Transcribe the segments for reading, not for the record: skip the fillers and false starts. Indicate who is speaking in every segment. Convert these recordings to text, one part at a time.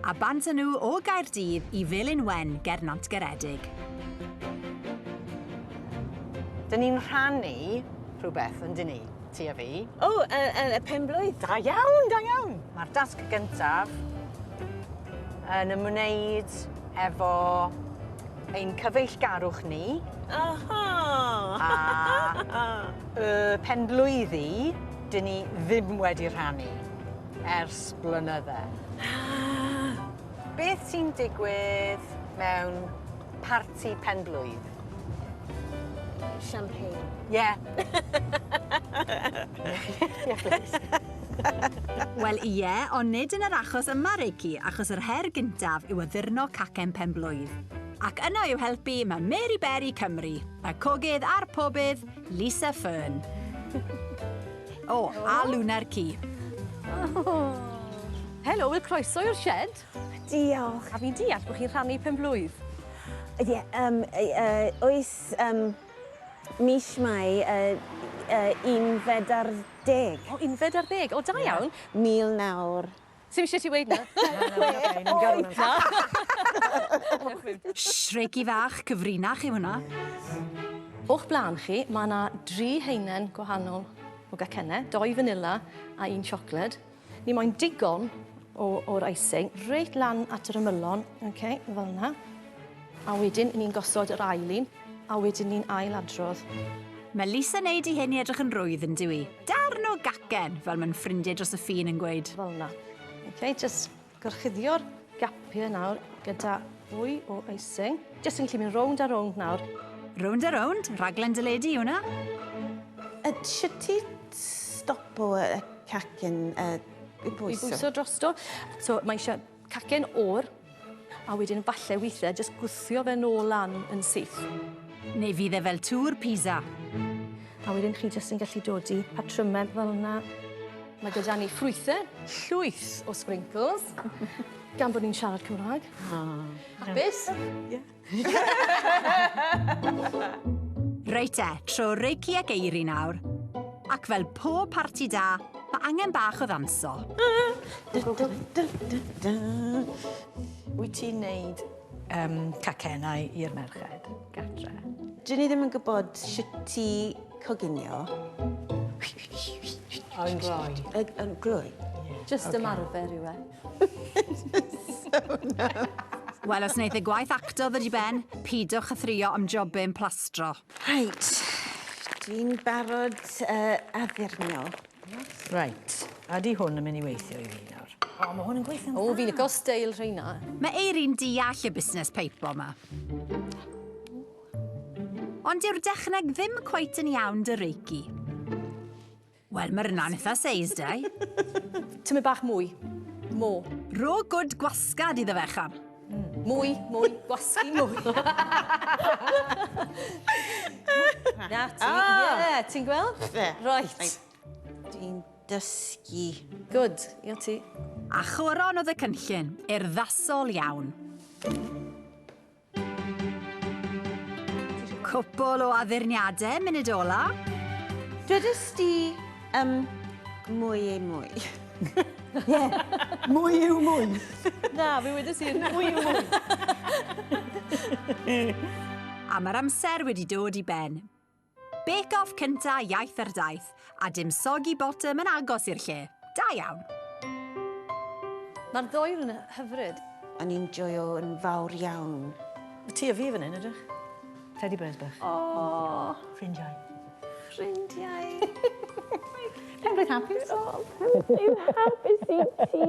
Speaker 1: a bant nhw o Gaerdydd i Felin Wen ger Nantgaredig.
Speaker 2: Dyn ni'n rhannu rhywbeth yn dyn ni, ti a fi.
Speaker 3: O, y penblwydd.
Speaker 2: Da iawn, da iawn. Mae'r dasg gyntaf yn ymwneud efo ein cyfeillgarwch ni.
Speaker 3: Aha!
Speaker 2: A y penblwyddi, dyn ni ddim wedi rhannu ers blynyddau. Beth sy'n digwydd mewn parti penblwydd?
Speaker 3: Champagne.
Speaker 2: Yeah.
Speaker 1: Wel ie, ond nid yn yr achos yma Reiki, achos yr her gyntaf yw addurno cacen penblwydd. Ac yno i'w helpu mae Mary Berry Cymru, y cogydd a'r pobydd Lisa Fern. O, a Luna'r ci.
Speaker 4: Helo, wel croeso i'r shed.
Speaker 3: Diolch.
Speaker 4: A fi'n deall bod chi'n rhannu penblwydd.
Speaker 3: Ie, oes mis Mai 11
Speaker 4: O, 11. O, da iawn.
Speaker 3: 1900.
Speaker 4: Sy'n eisiau ti weid na?
Speaker 1: Reiki fach, cyfrinach yw hwnna.
Speaker 4: O'ch blaen chi, mae yna 3 heinen gwahanol o gacennau, 2 vanilla a 1 siocled. Ni moyn digon o'r icing, reit lan at yr ymylon, fel yna. A wedyn, ni'n gosod yr ailin, a wedyn ni'n ailadrodd.
Speaker 1: Mae Lisa wneud i hyn i edrych yn rwydd yn diwy. Darn o gacen, fel mae'n ffrindiau dros y ffin yn gweud.
Speaker 4: Fel yna. Just gorchuddio'r gapiau nawr gyda fwy o icing. Just yn gallu mynd rownd a rownd nawr.
Speaker 1: Rownd a rownd, raglen dyledu yw hwnna.
Speaker 3: Sut ti stopo y cacen i bwyso?
Speaker 4: I bwyso drosto. So mae eisiau cacen o'r, a wedyn falle weithiau jyst gwthio fe nôl lan yn syth.
Speaker 1: Neu fydd e fel tŵr pizza.
Speaker 4: A wedyn chi jyst yn gallu dod i patrymau fel yna. Mae gyda ni ffrwythau, llwyth o sprinkles, gan bod ni'n siarad Cymraeg. Hapus?
Speaker 1: Reit tro Reiki ac Eiri nawr. Ac fel pob parti da, mae angen bach o ddanso.
Speaker 2: Wyt ti'n neud cacennau i'r merched gatre?
Speaker 3: Dyn ni ddim yn gwybod sut ti coginio.
Speaker 2: Yn gloi.
Speaker 3: Yn glwy?
Speaker 4: Just ymarfer yw e.
Speaker 1: Wel, os wneud y gwaith acto ddod i ben, pidwch a thrio am jobyn plastro.
Speaker 3: Reit, dwi'n barod addurnio.
Speaker 2: Reit, a di hwn yn mynd i weithio i fi nawr. O, mae hwn yn gweithio'n dda.
Speaker 4: O, fi'n licio steil rheina.
Speaker 1: Mae Eiri'n deall y busnes peipo yma. Ond yw'r dechneg ddim cweit yn iawn dy Reiki. Wel, mae'r yna'n eitha seis, dau.
Speaker 4: Tymy bach mwy. Mo.
Speaker 1: Ro gwd gwasgad iddo fe cham.
Speaker 4: Mwy, gwasgu mwy. Na, ti. Ie, ti'n gweld? Right.
Speaker 3: Dwi'n dysgu.
Speaker 4: Good, ie ti.
Speaker 1: A choron oedd y cynllun, urddasol iawn. Cwpl o addurniadau munud ola.
Speaker 3: Dwedais di mwy ei mwy.
Speaker 2: Mwy yw mwy.
Speaker 4: Na, fi wedi sy'n mwy o mwy.
Speaker 1: A mae'r amser wedi dod i ben. Bake-off cynta iaith ar daith, a dim soggy bottom yn agos i'r lle. Da iawn.
Speaker 4: Mae'r ddoer yn hyfryd.
Speaker 3: O'n i'n joio yn fawr iawn.
Speaker 2: Ti a fi fan hyn, ydych? Teddy bears bach.
Speaker 4: O,
Speaker 2: Ffrindiau.
Speaker 4: ffrindiau.
Speaker 2: Penblwydd hapus.
Speaker 3: Dwi'n hapus i ti.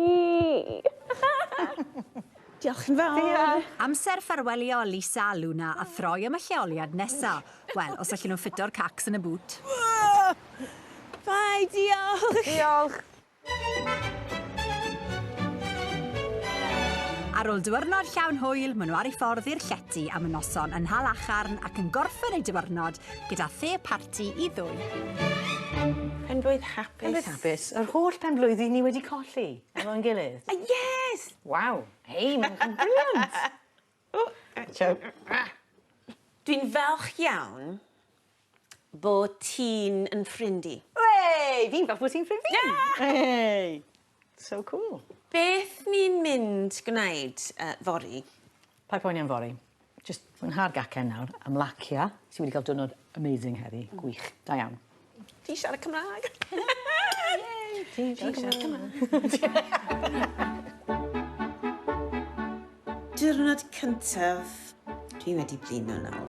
Speaker 3: Diolch yn fawr.
Speaker 1: Amser ffarwelio Lisa a Luna a throi am y lleoliad nesa. Wel, os allan nhw ffito'r cacs yn y bwt.
Speaker 3: Bye, diolch.
Speaker 2: Diolch.
Speaker 1: Ar ôl diwrnod llawn hwyl, maen nhw ar eu ffordd i'r llety am y noson yn Hal Acharn ac yn gorffen eu diwrnod gyda the parti i ddwy.
Speaker 3: Penblwydd hapus.
Speaker 2: Penblwydd hapus. Yr holl penblwydd ni wedi colli efo'n gilydd.
Speaker 3: Yes!
Speaker 2: Waw. Hei, mae'n brilliant.
Speaker 3: Dwi'n falch iawn bod ti'n yn ffrindi.
Speaker 2: Hei, fi'n falch bod ti'n ffrind fi. Hei. So cool.
Speaker 3: Beth ni'n mynd gwneud fori?
Speaker 2: Pa poeni am fori. Just mwynhau'r gacen nawr, ymlacia, sydd wedi cael diwrnod amazing heddi. Gwych, da iawn.
Speaker 3: Ti siarad Cymraeg?
Speaker 2: Ti siarad Cymraeg.
Speaker 3: Diwrnod cyntaf, dwi wedi blino nawr.